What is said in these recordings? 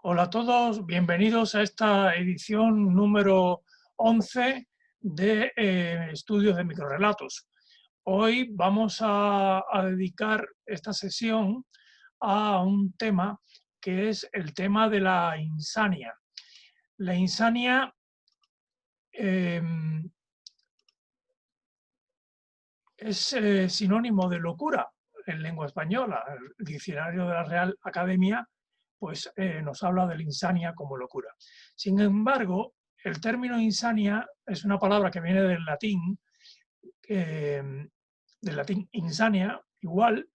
Hola a todos, bienvenidos a esta edición número 11 de Estudios de Microrrelatos. Hoy vamos a dedicar esta sesión a un tema que es el tema de la insania. La insania es sinónimo de locura en lengua española. El diccionario de la Real Academia pues, nos habla de la insania como locura. Sin embargo, el término insania es una palabra que viene del latín insania, igual,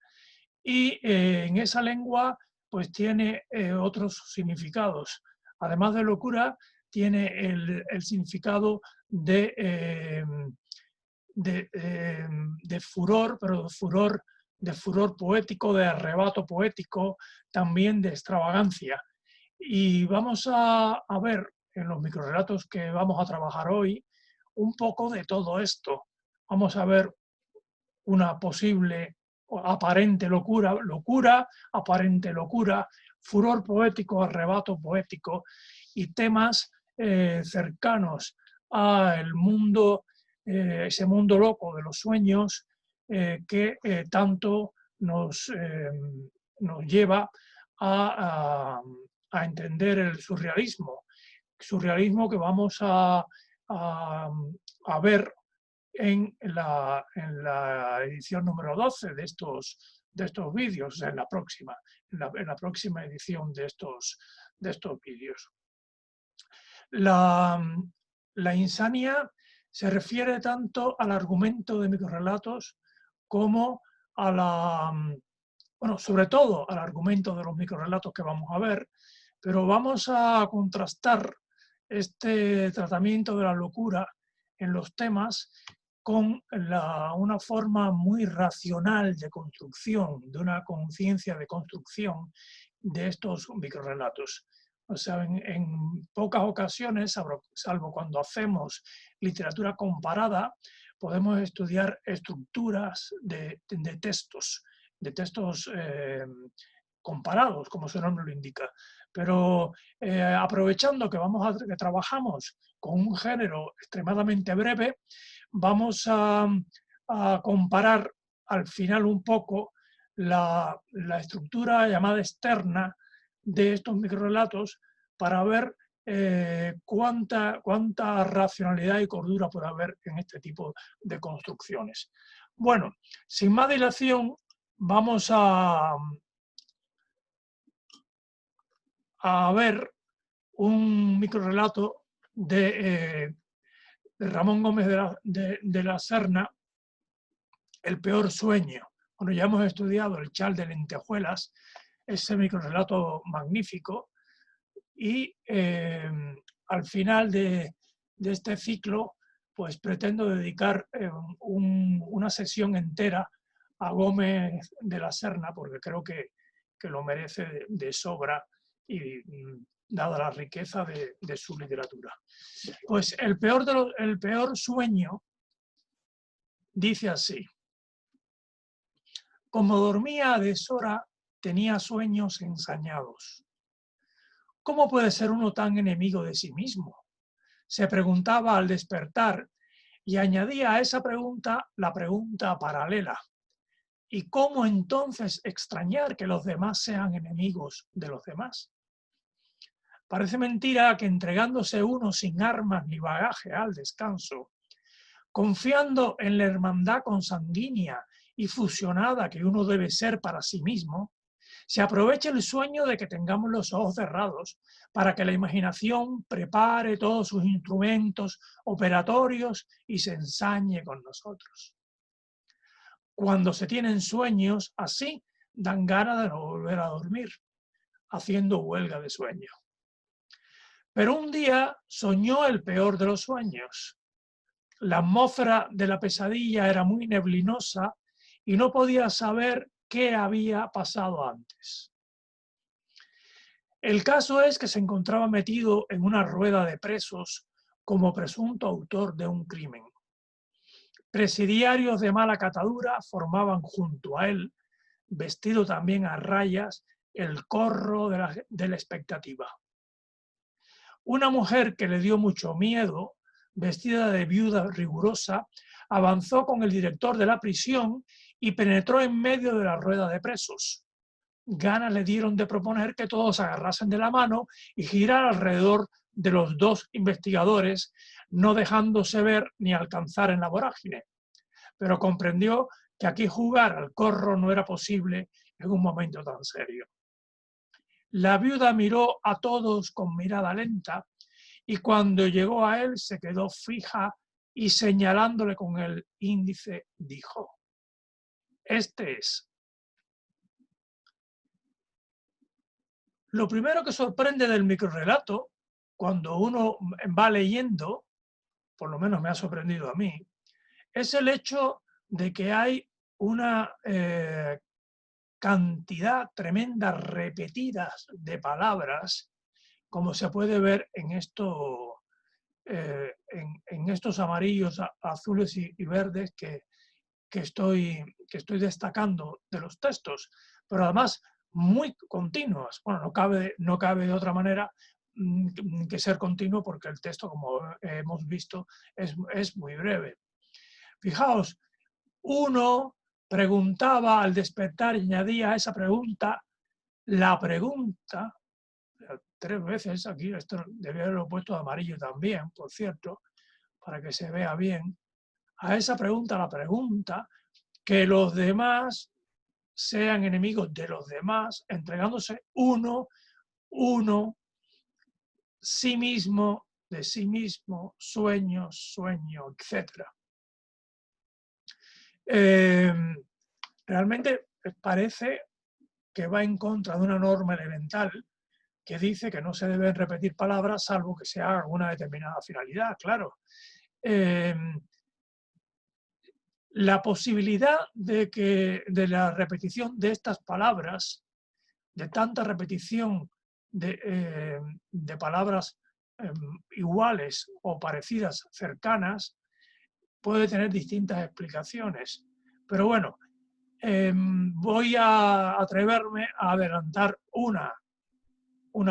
y en esa lengua pues tiene otros significados. Además de locura, tiene el significado de furor, pero de furor poético, de arrebato poético, también de extravagancia. Y vamos a ver en los microrrelatos que vamos a trabajar hoy un poco de todo esto. Vamos a ver una posible aparente locura, aparente locura, furor poético, arrebato poético y temas cercanos al mundo, ese mundo loco de los sueños que tanto nos lleva a entender el surrealismo que vamos a ver en la edición número 12 de estos vídeos, en la próxima edición de estos vídeos. La insania se refiere tanto al argumento de microrrelatos como sobre todo al argumento de los microrrelatos que vamos a ver, pero vamos a contrastar este tratamiento de la locura en los temas con una forma muy racional de construcción, de una conciencia de construcción de estos microrrelatos. O sea, en pocas ocasiones, salvo cuando hacemos literatura comparada, podemos estudiar estructuras de textos comparados, como su nombre lo indica. Pero aprovechando que trabajamos con un género extremadamente breve, vamos a comparar al final un poco la estructura llamada externa de estos microrrelatos para ver cuánta racionalidad y cordura puede haber en este tipo de construcciones. Bueno, sin más dilación, vamos a ver un microrrelato de Ramón Gómez de la Serna, El peor sueño. Bueno, ya hemos estudiado El chal de lentejuelas, ese microrrelato magnífico, y al final de este ciclo pues pretendo dedicar una sesión entera a Gómez de la Serna, porque creo que lo merece de sobra y dada la riqueza de su literatura. Pues el peor sueño dice así: como dormía a deshora, tenía sueños ensañados. ¿Cómo puede ser uno tan enemigo de sí mismo?, se preguntaba al despertar, y añadía a esa pregunta la pregunta paralela: ¿y cómo entonces extrañar que los demás sean enemigos de los demás? Parece mentira que entregándose uno sin armas ni bagaje al descanso, confiando en la hermandad consanguínea y fusionada que uno debe ser para sí mismo, se aproveche el sueño de que tengamos los ojos cerrados para que la imaginación prepare todos sus instrumentos operatorios y se ensañe con nosotros. Cuando se tienen sueños así, dan ganas de no volver a dormir, haciendo huelga de sueño. Pero un día soñó el peor de los sueños. La atmósfera de la pesadilla era muy neblinosa y no podía saber qué había pasado antes. El caso es que se encontraba metido en una rueda de presos como presunto autor de un crimen. Presidiarios de mala catadura formaban junto a él, vestido también a rayas, el corro de la expectativa. Una mujer que le dio mucho miedo, vestida de viuda rigurosa, avanzó con el director de la prisión y penetró en medio de la rueda de presos. Ganas le dieron de proponer que todos se agarrasen de la mano y girar alrededor de los dos investigadores, no dejándose ver ni alcanzar en la vorágine. Pero comprendió que aquí jugar al corro no era posible en un momento tan serio. La viuda miró a todos con mirada lenta y cuando llegó a él se quedó fija y señalándole con el índice dijo: este es. Lo primero que sorprende del microrrelato, cuando uno va leyendo, por lo menos me ha sorprendido a mí, es el hecho de que hay una cantidad tremenda repetidas de palabras, como se puede ver en estos amarillos, azules y verdes que estoy destacando de los textos, pero además muy continuas. Bueno, no cabe de otra manera que ser continuo porque el texto, como hemos visto, es muy breve. Fijaos, uno preguntaba al despertar y añadía a esa pregunta la pregunta, 3 veces aquí, esto debía haberlo puesto de amarillo también, por cierto, para que se vea bien, a esa pregunta la pregunta, que los demás sean enemigos de los demás, entregándose uno, sí mismo, de sí mismo, sueño, etc. Realmente parece que va en contra de una norma elemental que dice que no se deben repetir palabras salvo que se haga una determinada finalidad, claro. La posibilidad de la repetición de estas palabras, de tanta repetición de palabras iguales o parecidas, cercanas, puede tener distintas explicaciones. Pero bueno, voy a atreverme a adelantar una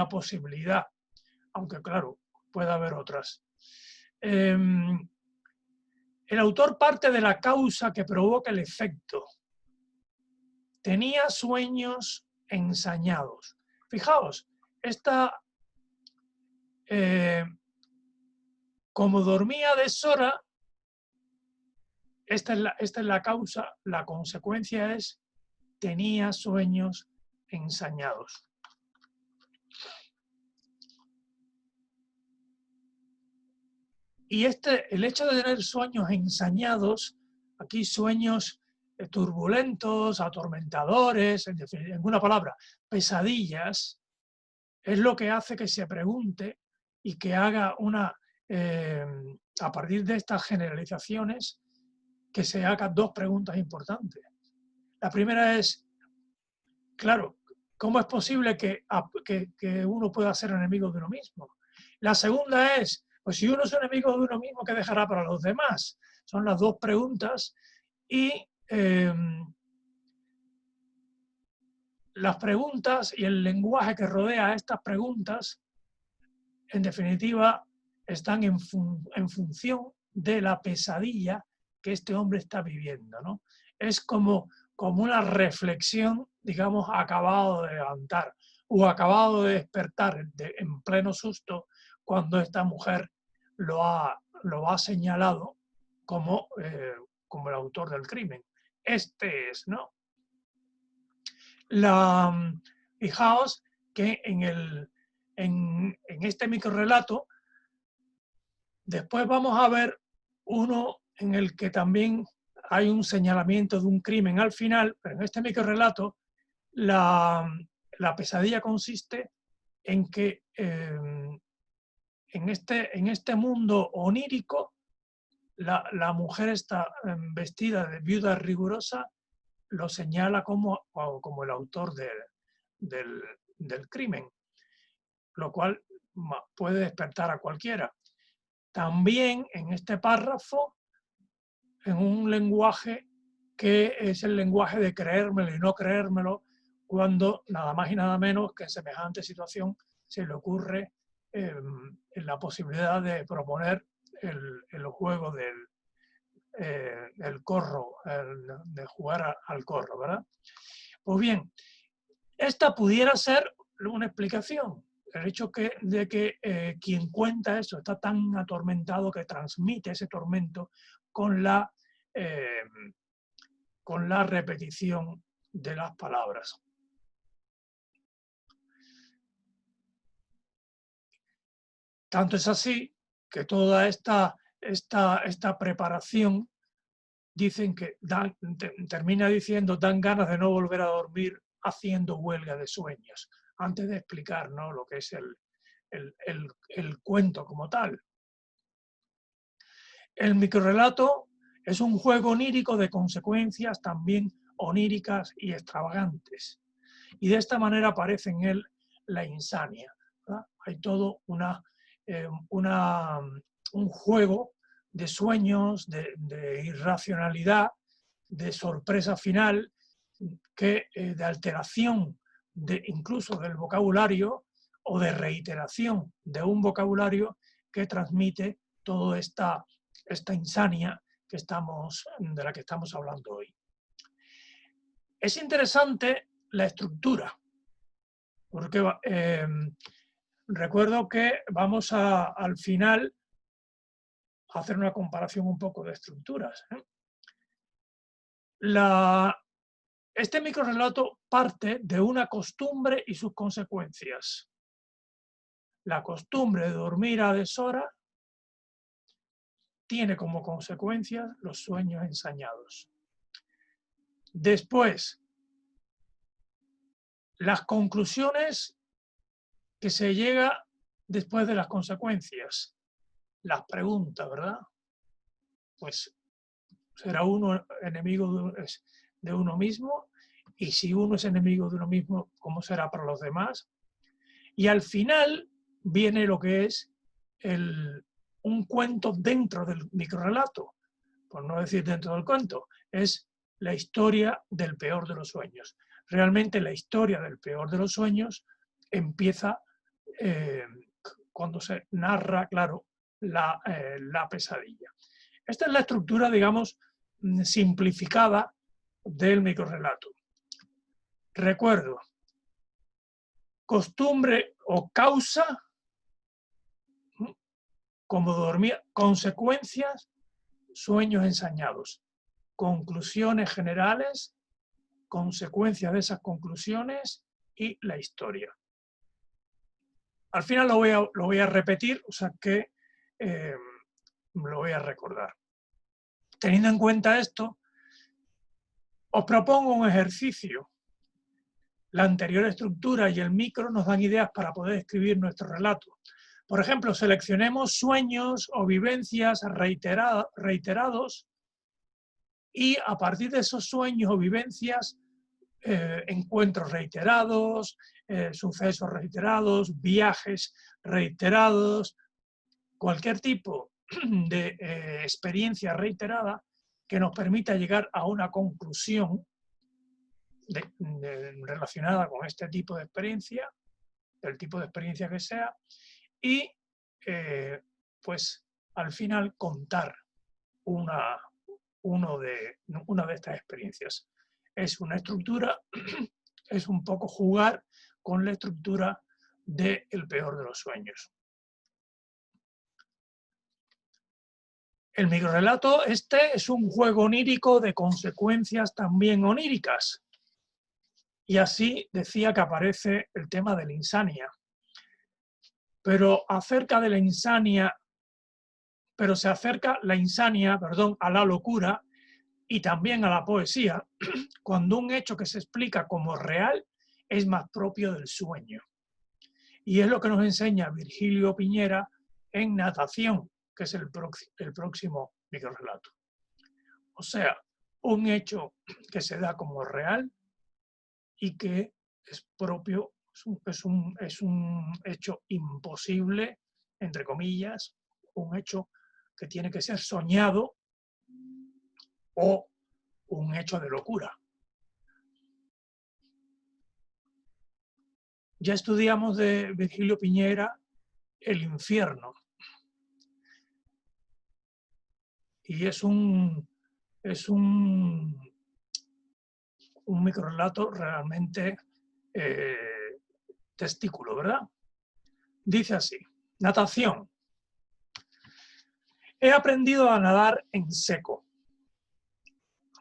posibilidad, aunque claro, puede haber otras. El autor parte de la causa que provoca el efecto. Tenía sueños ensañados. Fijaos, como dormía a deshora, esta es la causa, la consecuencia es tenía sueños ensañados. Y el hecho de tener sueños ensañados, aquí sueños turbulentos, atormentadores, en una palabra, pesadillas, es lo que hace que se pregunte y que haga a partir de estas generalizaciones, que se hagan dos preguntas importantes. La primera es, claro, ¿cómo es posible que uno pueda ser enemigo de uno mismo? La segunda es, pues si uno es enemigo de uno mismo, ¿qué dejará para los demás? Son las dos preguntas y las preguntas y el lenguaje que rodea a estas preguntas, en definitiva, están en función de la pesadilla que este hombre está viviendo, ¿no? Es como una reflexión, digamos, acabado de levantar o acabado de despertar en pleno susto cuando esta mujer lo ha señalado como el autor del crimen. Este es, ¿no? Fijaos que en este microrrelato después vamos a ver uno en el que también hay un señalamiento de un crimen al final, pero en este microrrelato la pesadilla consiste en que en este mundo onírico la mujer está vestida de viuda rigurosa, lo señala como el autor del crimen, lo cual puede despertar a cualquiera. También en este párrafo, en un lenguaje que es el lenguaje de creérmelo y no creérmelo, cuando nada más y nada menos que en semejante situación se le ocurre en la posibilidad de proponer el juego del corro, de jugar al corro, ¿verdad? Pues bien, esta pudiera ser una explicación. El hecho de que quien cuenta eso está tan atormentado que transmite ese tormento con la repetición de las palabras. Tanto es así que toda esta preparación dicen que termina diciendo dan ganas de no volver a dormir haciendo huelga de sueños, antes de explicar, ¿no?, lo que es el cuento como tal. El microrrelato es un juego onírico de consecuencias también oníricas y extravagantes. Y de esta manera aparece en él la insania, ¿verdad? Hay todo un juego de sueños, de irracionalidad, de sorpresa final, de alteración incluso del vocabulario o de reiteración de un vocabulario que transmite toda esta insania de la que estamos hablando hoy. Es interesante la estructura, porque recuerdo que vamos al final a hacer una comparación un poco de estructuras. Este microrrelato parte de una costumbre y sus consecuencias. La costumbre de dormir a deshora tiene como consecuencia los sueños ensañados. Después, las conclusiones que se llega después de las consecuencias. Las preguntas, ¿verdad? Pues será uno enemigo de uno mismo, y si uno es enemigo de uno mismo, ¿cómo será para los demás? Y al final viene lo que es un cuento dentro del microrrelato, por no decir dentro del cuento, es la historia del peor de los sueños. Realmente la historia del peor de los sueños empieza cuando se narra, claro, la pesadilla. Esta es la estructura, digamos, simplificada del microrrelato. Recuerdo, costumbre o causa, como dormir, consecuencias, sueños ensañados, conclusiones generales, consecuencias de esas conclusiones y la historia. Al final lo voy a repetir, o sea que lo voy a recordar. Teniendo en cuenta esto, os propongo un ejercicio. La anterior estructura y el micro nos dan ideas para poder escribir nuestro relato. Por ejemplo, seleccionemos sueños o vivencias reiterados y a partir de esos sueños o vivencias, encuentros reiterados, sucesos reiterados, viajes reiterados, cualquier tipo de experiencia reiterada que nos permita llegar a una conclusión relacionada con este tipo de experiencia, del tipo de experiencia que sea, y pues al final contar una de estas experiencias. Es una estructura, es un poco jugar con la estructura del peor de los sueños. El microrrelato es un juego onírico de consecuencias también oníricas. Y así decía que aparece el tema de la insania. Pero acerca de la insania, se acerca la insania, a la locura y también a la poesía, cuando un hecho que se explica como real es más propio del sueño. Y es lo que nos enseña Virgilio Piñera en Natación, que es el próximo microrrelato. O sea, un hecho que se da como real y que es propio, es un hecho imposible, entre comillas, un hecho que tiene que ser soñado o un hecho de locura. Ya estudiamos de Virgilio Piñera el infierno. Y es un microrrelato realmente testículo, ¿verdad? Dice así: natación. He aprendido a nadar en seco.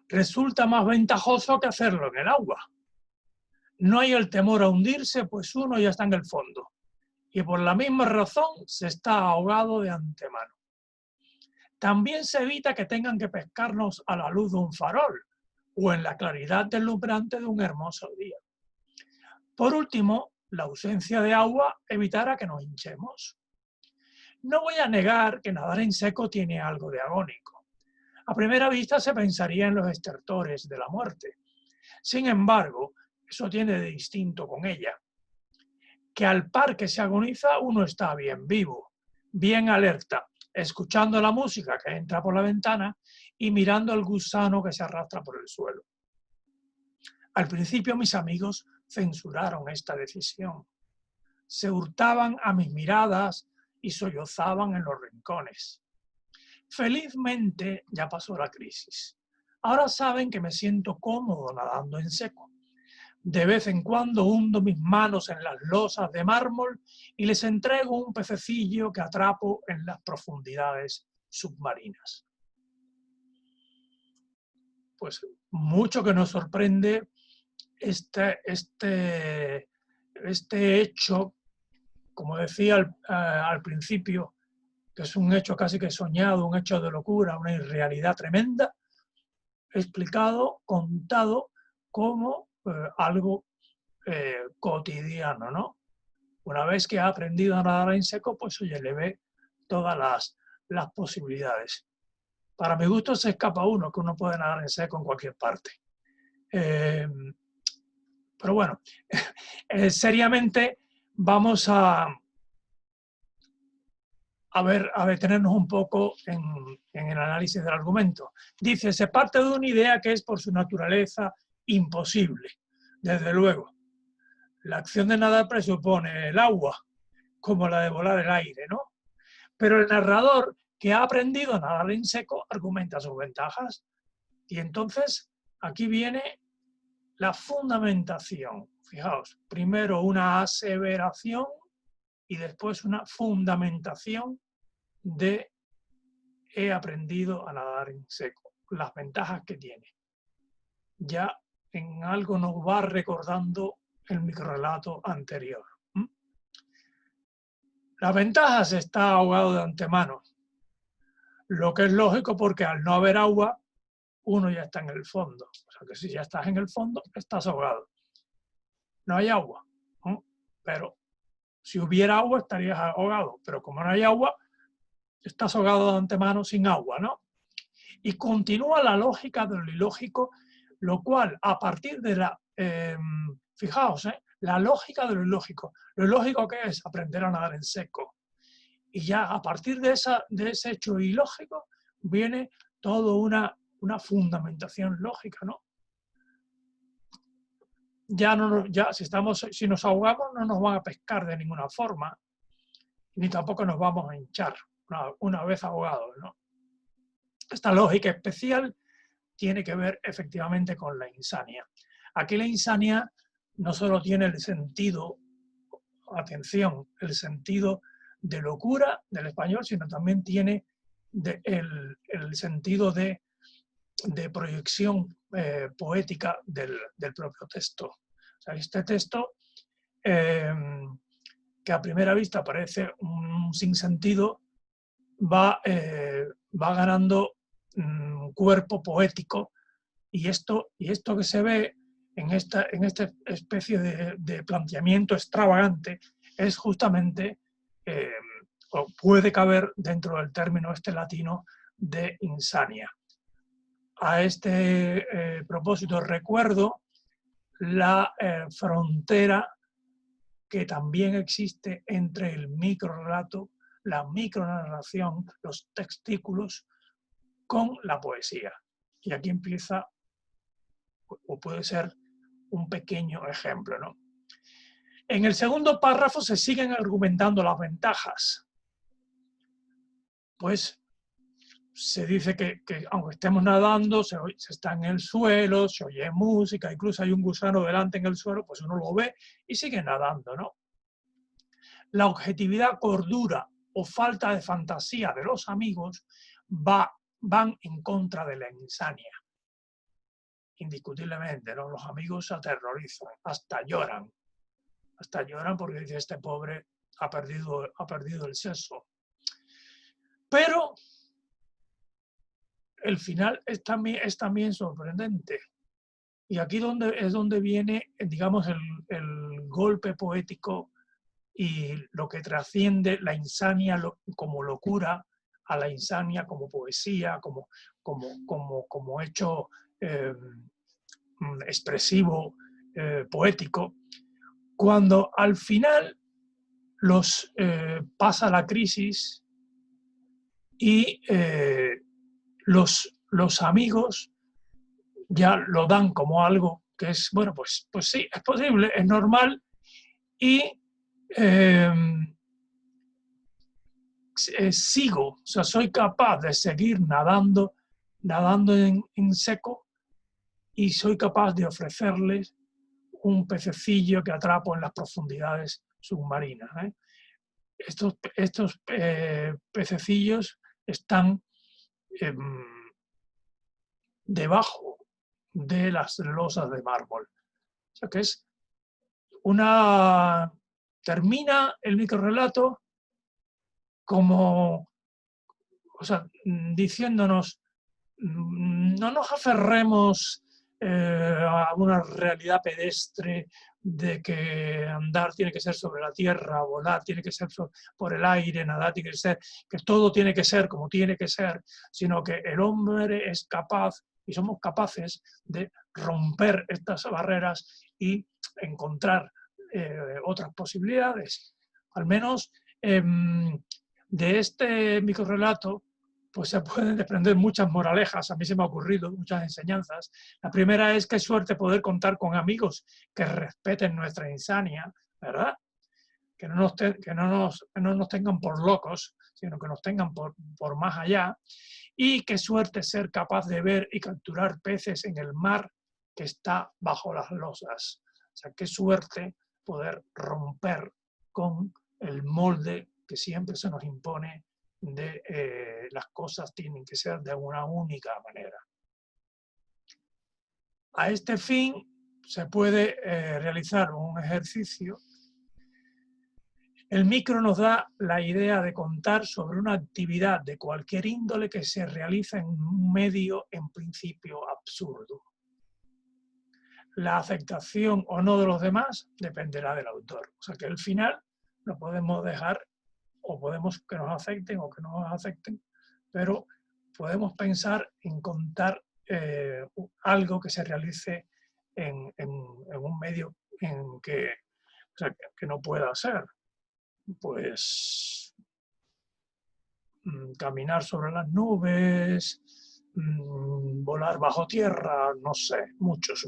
Resulta más ventajoso que hacerlo en el agua. No hay el temor a hundirse, pues uno ya está en el fondo. Y por la misma razón se está ahogado de antemano. También se evita que tengan que pescarnos a la luz de un farol o en la claridad deslumbrante de un hermoso día. Por último, la ausencia de agua evitará que nos hinchemos. No voy a negar que nadar en seco tiene algo de agónico. A primera vista se pensaría en los estertores de la muerte. Sin embargo, eso tiene de distinto con ella, que al par que se agoniza uno está bien vivo, bien alerta, escuchando la música que entra por la ventana y mirando al gusano que se arrastra por el suelo. Al principio mis amigos censuraron esta decisión. Se hurtaban a mis miradas y sollozaban en los rincones. Felizmente ya pasó la crisis. Ahora saben que me siento cómodo nadando en seco. De vez en cuando hundo mis manos en las losas de mármol y les entrego un pececillo que atrapo en las profundidades submarinas. Pues mucho que nos sorprende este hecho, como decía al principio, que es un hecho casi que soñado, un hecho de locura, una irrealidad tremenda, explicado, contado como algo cotidiano, ¿no? Una vez que ha aprendido a nadar en seco, pues oye, le ve todas las posibilidades. Para mi gusto se escapa uno, que uno puede nadar en seco en cualquier parte. Pero bueno, seriamente vamos a detenernos un poco en el análisis del argumento. Dice, se parte de una idea que es por su naturaleza imposible, desde luego. La acción de nadar presupone el agua, como la de volar el aire, ¿no? Pero el narrador, que ha aprendido a nadar en seco, argumenta sus ventajas. Y entonces, aquí viene la fundamentación. Fijaos, primero una aseveración y después una fundamentación de he aprendido a nadar en seco. Las ventajas que tiene. Ya en algo nos va recordando el microrrelato anterior. Las ventajas está ahogado de antemano, lo que es lógico porque al no haber agua, uno ya está en el fondo. O sea que si ya estás en el fondo, estás ahogado. No hay agua, ¿no? Pero si hubiera agua estarías ahogado, pero como no hay agua, estás ahogado de antemano sin agua, ¿no? Y continúa la lógica de lo ilógico, lo cual a partir de la... fijaos, la lógica de lo ilógico. Lo ilógico que es aprender a nadar en seco. Y ya a partir de ese hecho ilógico viene toda una fundamentación lógica, ¿no? Si nos ahogamos no nos van a pescar de ninguna forma, ni tampoco nos vamos a hinchar una vez ahogados, ¿no? Esta lógica especial tiene que ver efectivamente con la insania. Aquí la insania no solo tiene el sentido, atención, el sentido de locura del español, sino también tiene el sentido de proyección poética del propio texto. O sea, este texto, que a primera vista parece un sinsentido, va ganando cuerpo poético y esto que se ve en esta especie de planteamiento extravagante es justamente, o puede caber dentro del término este latino de insania. A este propósito recuerdo la frontera que también existe entre el microrrelato, la micronarración, los textículos, con la poesía. Y aquí empieza, o puede ser un pequeño ejemplo, ¿no? En el segundo párrafo se siguen argumentando las ventajas. Pues se dice que aunque estemos nadando, se está en el suelo, se oye música, incluso hay un gusano delante en el suelo, pues uno lo ve y sigue nadando, ¿no? La objetividad, cordura o falta de fantasía de los amigos van en contra de la insania. Indiscutiblemente, ¿no? Los amigos se aterrorizan, hasta lloran porque dice, este pobre ha perdido el sexo. Pero el final es también sorprendente. Y aquí es donde viene, digamos, el golpe poético y lo que trasciende la insania como locura a la insania como poesía, como hecho expresivo, poético, cuando al final pasa la crisis y los amigos ya lo dan como algo que es, bueno, pues sí, es posible, es normal, y sigo, o sea, soy capaz de seguir nadando en seco, y soy capaz de ofrecerles un pececillo que atrapo en las profundidades submarinas. Estos pececillos están debajo de las losas de mármol. O sea que es termina el microrrelato como, o sea, diciéndonos, no nos aferremos a una realidad pedestre de que andar tiene que ser sobre la tierra, volar tiene que ser por el aire, nadar tiene que ser, que todo tiene que ser como tiene que ser, sino que el hombre es capaz y somos capaces de romper estas barreras y encontrar otras posibilidades. Al menos de este microrrelato pues se pueden desprender muchas moralejas. A mí se me ha ocurrido muchas enseñanzas. La primera es que es suerte poder contar con amigos que respeten nuestra insania, ¿verdad? Que no nos tengan por locos, sino que nos tengan por más allá. Y qué suerte ser capaz de ver y capturar peces en el mar que está bajo las losas. O sea, qué suerte poder romper con el molde que siempre se nos impone de las cosas tienen que ser de una única manera. A este fin se puede realizar un ejercicio. El micro nos da la idea de contar sobre una actividad de cualquier índole que se realiza en un medio en principio absurdo. La aceptación o no de los demás dependerá del autor. O sea que al final lo podemos dejar, o podemos que nos acepten o que no nos acepten, pero podemos pensar en contar algo que se realice en un medio en que, o sea, que no pueda ser. Pues caminar sobre las nubes, volar bajo tierra, no sé, muchos.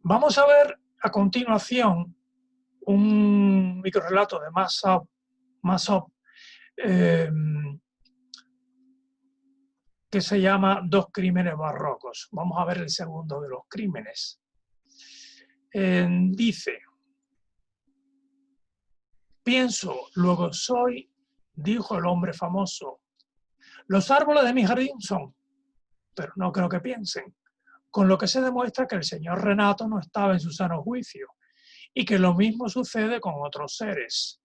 Vamos a ver a continuación un microrrelato de Masop que se llama Dos crímenes barrocos. Vamos a ver el segundo de los crímenes. Dice: pienso, luego soy, dijo el hombre famoso. Los árboles de mi jardín son, pero no creo que piensen. Con lo que se demuestra que el señor Renato no estaba en su sano juicio y que lo mismo sucede con otros seres.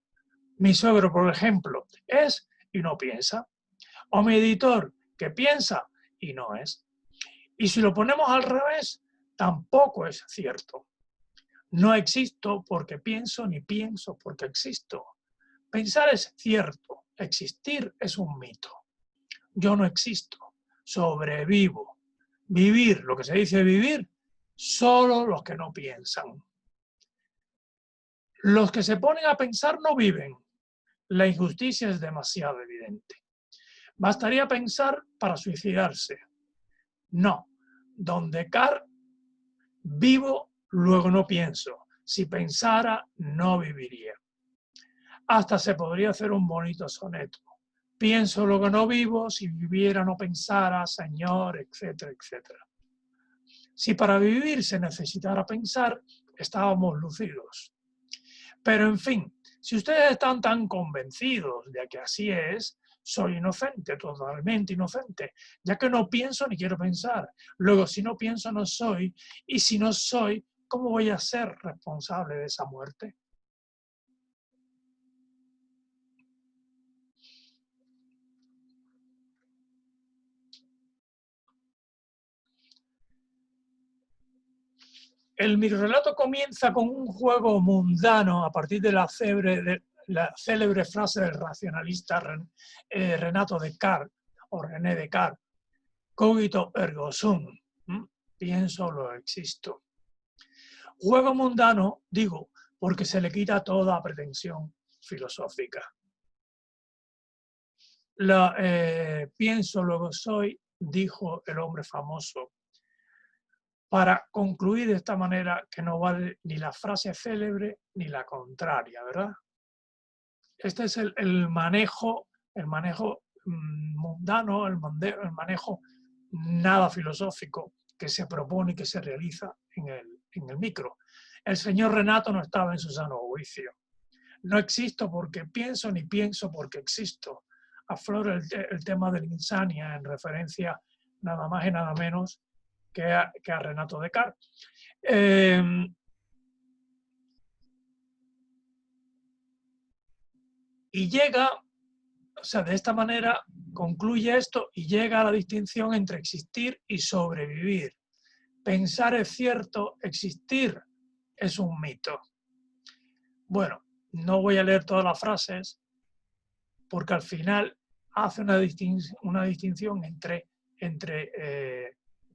Mi suegro, por ejemplo, es y no piensa. O mi editor, que piensa y no es. Y si lo ponemos al revés, tampoco es cierto. No existo porque pienso, ni pienso porque existo. Pensar es cierto, existir es un mito. Yo no existo, sobrevivo. Vivir, lo que se dice vivir, solo los que no piensan. Los que se ponen a pensar no viven. La injusticia es demasiado evidente. Bastaría pensar para suicidarse. No, don Descartes, vivo luego no pienso. Si pensara, no viviría. Hasta se podría hacer un bonito soneto. Pienso, luego no vivo, si viviera no pensara, Señor, etcétera, etcétera. Si para vivir se necesitara pensar, estábamos lucidos. Pero en fin, si ustedes están tan convencidos de que así es, soy inocente, totalmente inocente, ya que no pienso ni quiero pensar. Luego, si no pienso, no soy, y si no soy, ¿cómo voy a ser responsable de esa muerte? El microrrelato comienza con un juego mundano a partir de la célebre frase del racionalista Renato Descartes, o René Descartes, cogito ergo sum, pienso lo existo. Juego mundano, digo, porque se le quita toda pretensión filosófica. Pienso, luego soy, dijo el hombre famoso, para concluir de esta manera que no vale ni la frase célebre ni la contraria, ¿verdad? Este es el manejo mundano, el manejo nada filosófico que se propone y que se realiza en el micro. El señor Renato no estaba en su sano juicio. No existo porque pienso, ni pienso porque existo. Aflora el tema de la insania en referencia nada más y nada menos que a Renato Descartes. Y llega, o sea, de esta manera concluye esto y llega a la distinción entre existir y sobrevivir. Pensar es cierto, existir es un mito. Bueno, no voy a leer todas las frases porque al final hace una distinción entre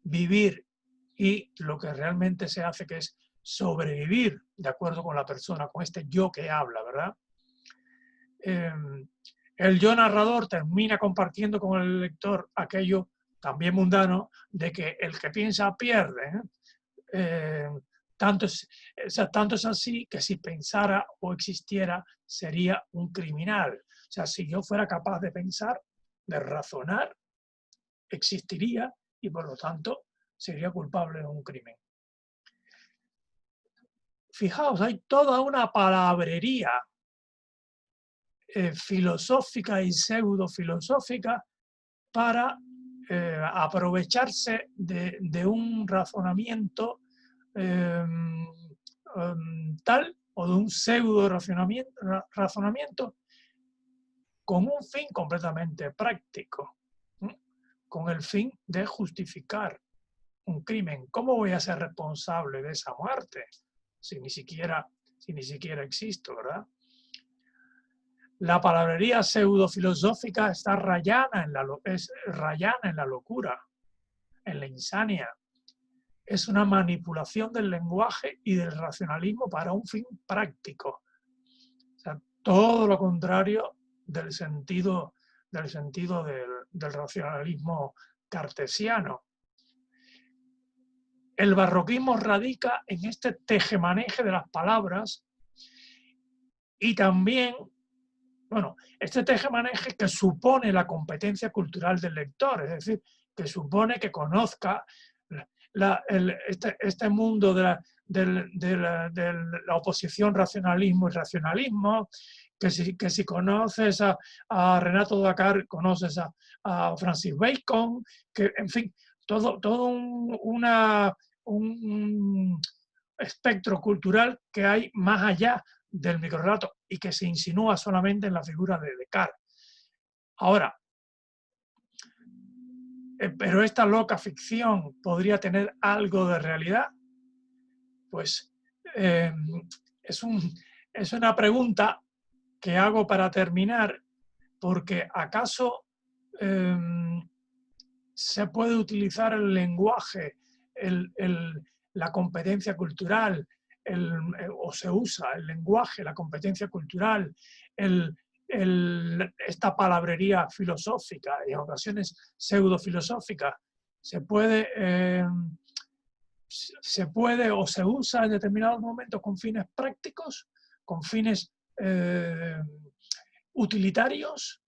vivir y lo que realmente se hace, que es sobrevivir de acuerdo con la persona, con este yo que habla, ¿verdad? El yo narrador termina compartiendo con el lector aquello también mundano de que el que piensa pierde. Tanto es así que si pensara o existiera sería un criminal. O sea, si yo fuera capaz de pensar, de razonar, existiría y por lo tanto sería culpable de un crimen. Fijaos, hay toda una palabrería filosófica y pseudofilosófica para aprovecharse de un razonamiento tal o de un pseudo razonamiento con un fin completamente práctico, con el fin de justificar un crimen. ¿Cómo voy a ser responsable de esa muerte si ni siquiera existo, verdad? La palabrería pseudofilosófica está rayana es rayana en la locura, en la insania. Es una manipulación del lenguaje y del racionalismo para un fin práctico. O sea, todo lo contrario del sentido del racionalismo cartesiano. El barroquismo radica en este tejemaneje de las palabras y también, bueno, este tejemaneje que supone la competencia cultural del lector, es decir, que supone que conozca este mundo de la oposición racionalismo y racionalismo, que si conoces a Renato Descartes, conoces a Francis Bacon, que en fin, todo un espectro cultural que hay más allá del microrrelato y que se insinúa solamente en la figura de Descartes. Ahora, pero esta loca ficción podría tener algo de realidad. Pues es una pregunta que hago para terminar, porque ¿acaso se puede utilizar el lenguaje, la competencia cultural, o se usa el lenguaje, la competencia cultural, esta palabrería filosófica y en ocasiones pseudofilosófica, se puede se puede o se usa en determinados momentos con fines prácticos, con fines utilitarios.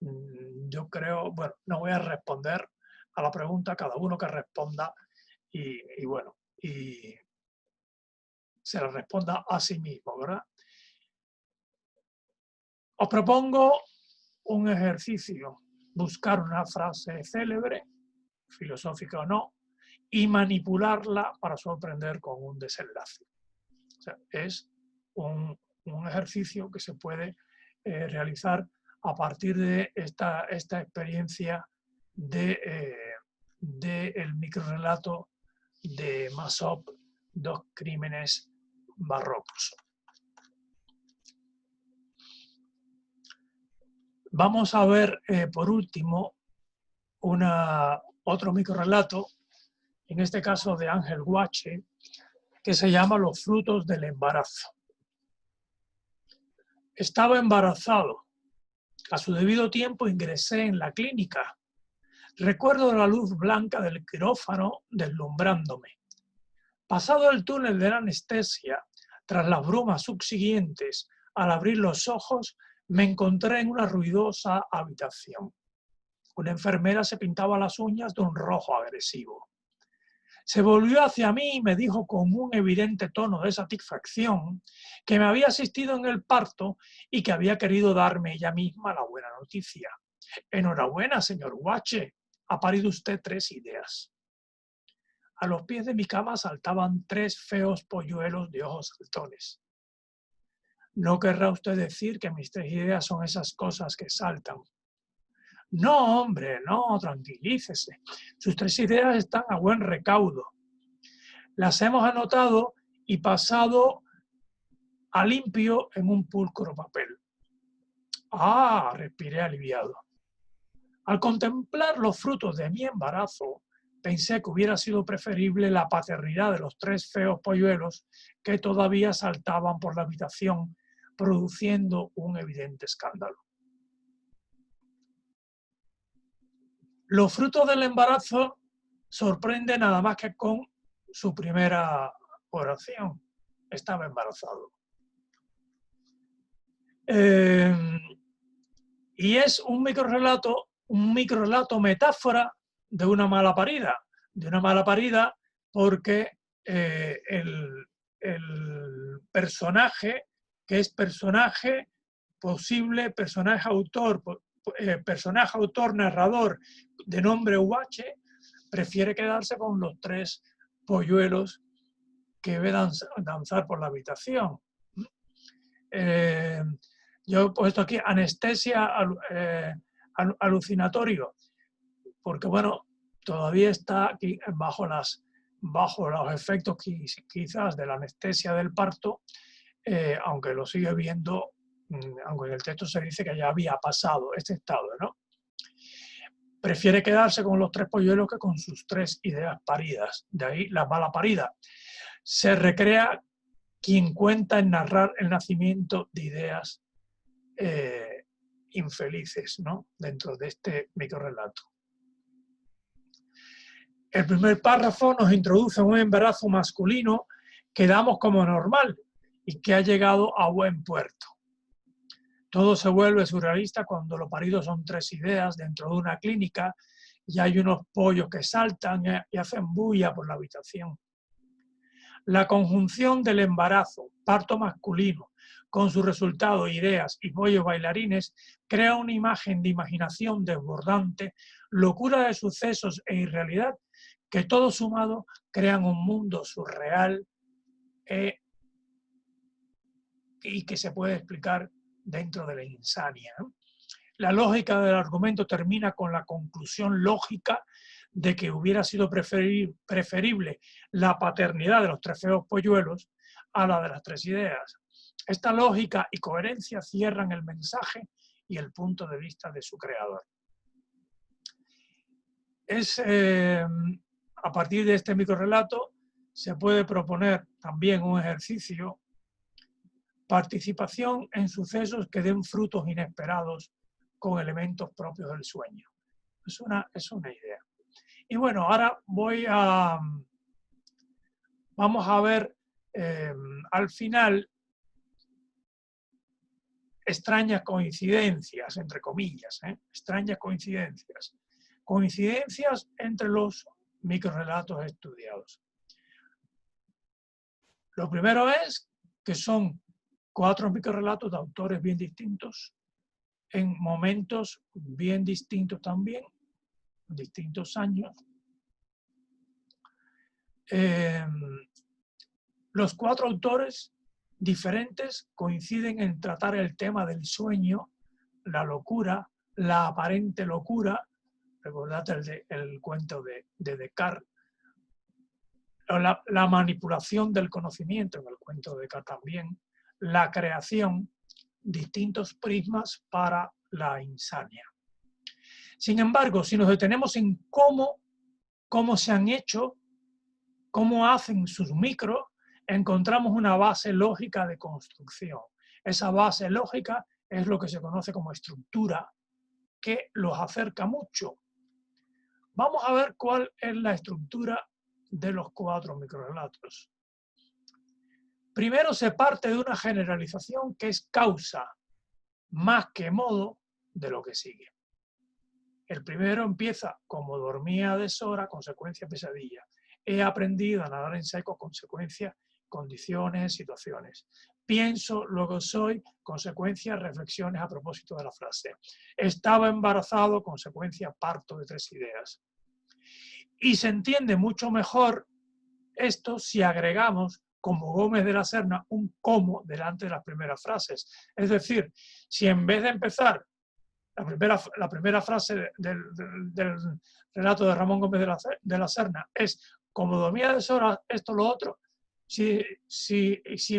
Yo creo, bueno, no voy a responder a la pregunta, cada uno que responda y bueno, y se la responda a sí mismo, ¿verdad? Os propongo un ejercicio, buscar una frase célebre, filosófica o no, y manipularla para sorprender con un desenlace. O sea, es un ejercicio que se puede realizar a partir de esta experiencia del microrrelato de Masop, Dos crímenes barrocos. Vamos a ver por último otro microrrelato, en este caso de Ángel Guache, que se llama Los frutos del embarazo. Estaba embarazado. A su debido tiempo ingresé en la clínica. Recuerdo la luz blanca del quirófano deslumbrándome. Pasado el túnel de la anestesia, tras las brumas subsiguientes, al abrir los ojos, me encontré en una ruidosa habitación. Una enfermera se pintaba las uñas de un rojo agresivo. Se volvió hacia mí y me dijo con un evidente tono de satisfacción que me había asistido en el parto y que había querido darme ella misma la buena noticia. Enhorabuena, señor Guache, ha parido usted 3 ideas. A los pies de mi cama saltaban 3 feos polluelos de ojos saltones. ¿No querrá usted decir que mis 3 ideas son esas cosas que saltan? No, hombre, no, tranquilícese. Sus 3 ideas están a buen recaudo. Las hemos anotado y pasado a limpio en un pulcro papel. Ah, respiré aliviado. Al contemplar los frutos de mi embarazo, pensé que hubiera sido preferible la paternidad de los 3 feos polluelos que todavía saltaban por la habitación, produciendo un evidente escándalo. Los frutos del embarazo sorprenden nada más que con su primera oración. Estaba embarazado. Y es un microrrelato metáfora de una mala parida porque el personaje, que es personaje posible, personaje autor narrador de nombre Guache, prefiere quedarse con los 3 polluelos que ve danzar por la habitación. Yo he puesto aquí anestesia alucinatorio, porque bueno, todavía está aquí bajo los efectos quizás de la anestesia del parto, aunque lo sigue viendo, aunque en el texto se dice que ya había pasado este estado, ¿no? Prefiere quedarse con los 3 polluelos que con sus 3 ideas paridas, de ahí la mala parida. Se recrea quien cuenta en narrar el nacimiento de ideas infelices, ¿no? Dentro de este microrrelato. El primer párrafo nos introduce un embarazo masculino que damos como normal y que ha llegado a buen puerto. Todo se vuelve surrealista cuando lo parido son 3 ideas dentro de una clínica y hay unos pollos que saltan y hacen bulla por la habitación. La conjunción del embarazo, parto masculino, con su resultado, ideas y pollos bailarines, crea una imagen de imaginación desbordante, locura de sucesos e irrealidad, que todo sumado crean un mundo surreal y que se puede explicar dentro de la insania. La lógica del argumento termina con la conclusión lógica de que hubiera sido preferible la paternidad de los 3 feos polluelos a la de las 3 ideas. Esta lógica y coherencia cierran el mensaje y el punto de vista de su creador. A partir de este microrrelato se puede proponer también un ejercicio: participación en sucesos que den frutos inesperados con elementos propios del sueño. Es una idea. Y bueno, ahora vamos a ver al final extrañas coincidencias, entre comillas, extrañas coincidencias. Coincidencias entre los microrrelatos estudiados. Lo primero es que son 4 microrrelatos de autores bien distintos, en momentos bien distintos también, distintos años. Los 4 autores diferentes coinciden en tratar el tema del sueño, la locura, la aparente locura. Recordad el cuento de Descartes. La manipulación del conocimiento, en el cuento de Descartes también. La creación, distintos prismas para la insania. Sin embargo, si nos detenemos en cómo se han hecho, cómo hacen sus micros, encontramos una base lógica de construcción. Esa base lógica es lo que se conoce como estructura, que los acerca mucho. Vamos a ver cuál es la estructura de los 4 microrrelatos. Primero se parte de una generalización que es causa, más que modo, de lo que sigue. El primero empieza como dormía a deshora, consecuencia pesadilla. He aprendido a nadar en seco, consecuencia condiciones, situaciones. Pienso, luego soy, consecuencia, reflexiones a propósito de la frase. Estaba embarazado, consecuencia, parto de 3 ideas. Y se entiende mucho mejor esto si agregamos, como Gómez de la Serna, un como delante de las primeras frases. Es decir, si en vez de empezar la primera frase del relato de Ramón Gómez de la Serna es como dormía de deshora, esto, lo otro, si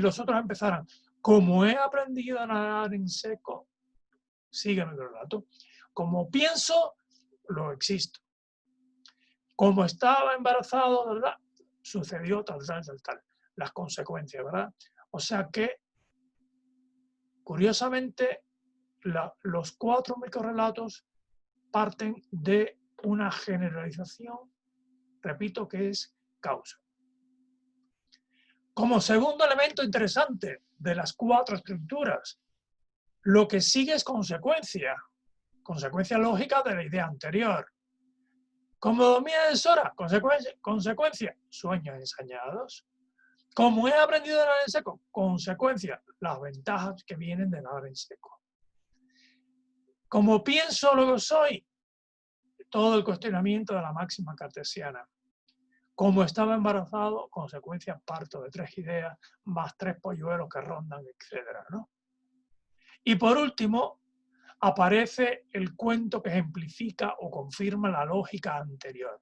los otros empezaran como he aprendido a nadar en seco, sigue mi relato. Como pienso, lo existo. Como estaba embarazado, ¿verdad? Sucedió tal. Las consecuencias, ¿verdad? O sea que, curiosamente, los 4 microrrelatos parten de una generalización, repito, que es causa. Como segundo elemento interesante de las 4 estructuras, lo que sigue es consecuencia lógica de la idea anterior. Como dormía de deshora, consecuencia, sueños ensañados. Como he aprendido a nadar en seco, consecuencia, las ventajas que vienen de nadar en seco. Como pienso, luego soy, todo el cuestionamiento de la máxima cartesiana. Como estaba embarazado, consecuencia, parto de 3 ideas, más 3 polluelos que rondan, etc., ¿no? Y por último, aparece el cuento que ejemplifica o confirma la lógica anterior.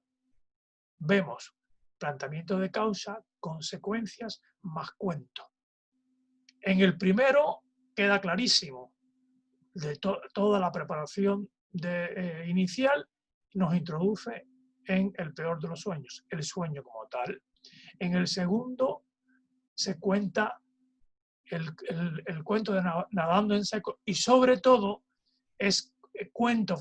Vemos planteamiento de causa, consecuencias, más cuento. En el primero queda clarísimo, de toda la preparación inicial nos introduce en el peor de los sueños, el sueño como tal. En el segundo se cuenta el cuento de nadando en seco y sobre todo es cuento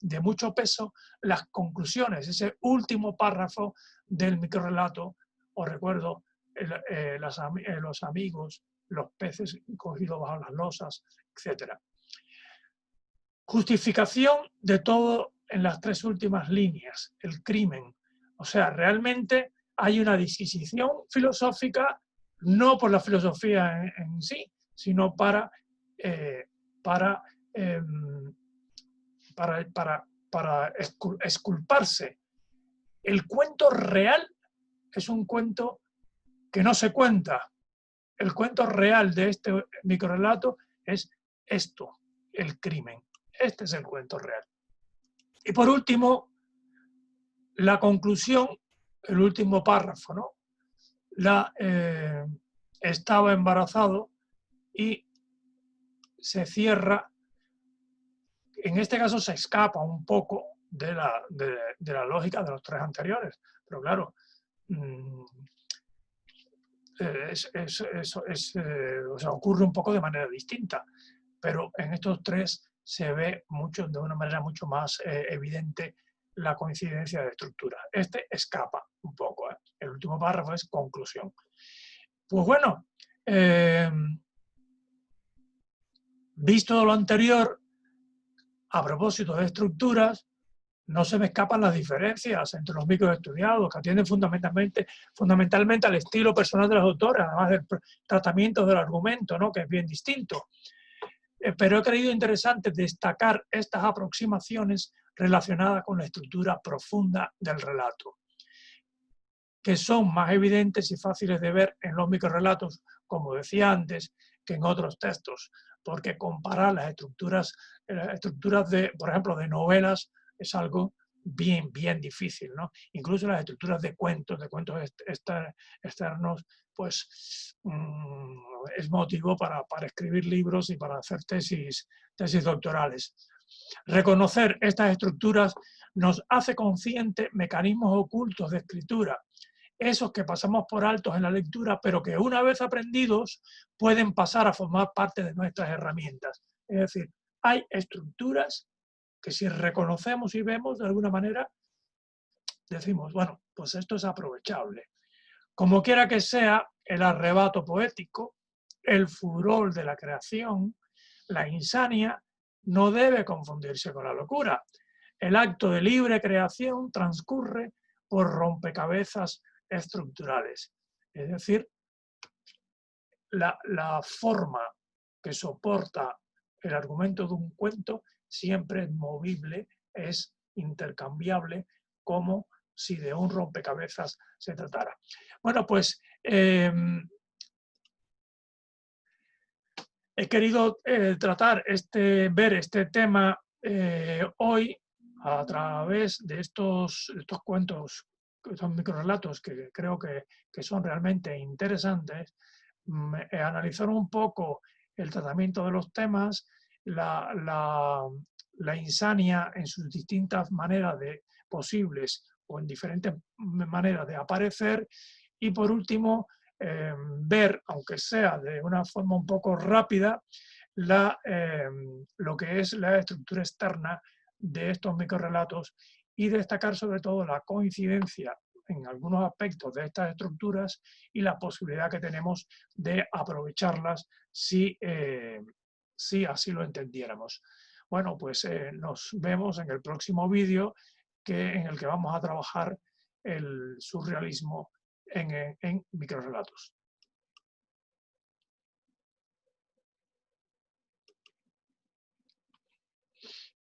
de mucho peso las conclusiones, ese último párrafo del microrrelato. Os recuerdo los amigos, los peces cogidos bajo las losas, etc. Justificación de todo en las 3 últimas líneas, el crimen. O sea, realmente hay una disquisición filosófica, no por la filosofía en sí, sino para exculparse. El cuento real es un cuento que no se cuenta. El cuento real de este microrrelato es esto, el crimen. Este es el cuento real. Y por último, la conclusión, el último párrafo, ¿no? Estaba embarazado y se cierra. En este caso se escapa un poco de la lógica de los 3 anteriores, pero claro, o sea, ocurre un poco de manera distinta, pero en estos 3 se ve de una manera mucho más evidente la coincidencia de estructura. Este escapa un poco, ¿eh? El último párrafo es conclusión. Pues bueno, visto lo anterior, a propósito de estructuras, no se me escapan las diferencias entre los micros estudiados, que atienden fundamentalmente al estilo personal de los autores, además del tratamiento del argumento, ¿no?, que es bien distinto. Pero he creído interesante destacar estas aproximaciones relacionadas con la estructura profunda del relato, que son más evidentes y fáciles de ver en los microrelatos, como decía antes, que en otros textos, porque comparar las estructuras de, por ejemplo, de novelas es algo bien difícil, ¿no? Incluso las estructuras de cuentos externos, pues es motivo para escribir libros y para hacer tesis doctorales. Reconocer estas estructuras nos hace conscientes mecanismos ocultos de escritura, esos que pasamos por altos en la lectura, pero que una vez aprendidos pueden pasar a formar parte de nuestras herramientas. Es decir, hay estructuras que si reconocemos y vemos de alguna manera, decimos, bueno, pues esto es aprovechable. Como quiera que sea, el arrebato poético, el furor de la creación, la insania, no debe confundirse con la locura. El acto de libre creación transcurre por rompecabezas estructurales. Es decir, la forma que soporta el argumento de un cuento siempre es movible, es intercambiable, como si de un rompecabezas se tratara. Bueno, pues he querido ver este tema hoy a través de estos cuentos, estos microrelatos que creo que son realmente interesantes, analizar un poco el tratamiento de los temas, la insania en sus distintas maneras posibles o en diferentes maneras de aparecer, y por último ver, aunque sea de una forma un poco rápida, lo que es la estructura externa de estos microrelatos y destacar sobre todo la coincidencia en algunos aspectos de estas estructuras y la posibilidad que tenemos de aprovecharlas si así lo entendiéramos. Bueno, pues nos vemos en el próximo vídeo en el que vamos a trabajar el surrealismo en microrelatos.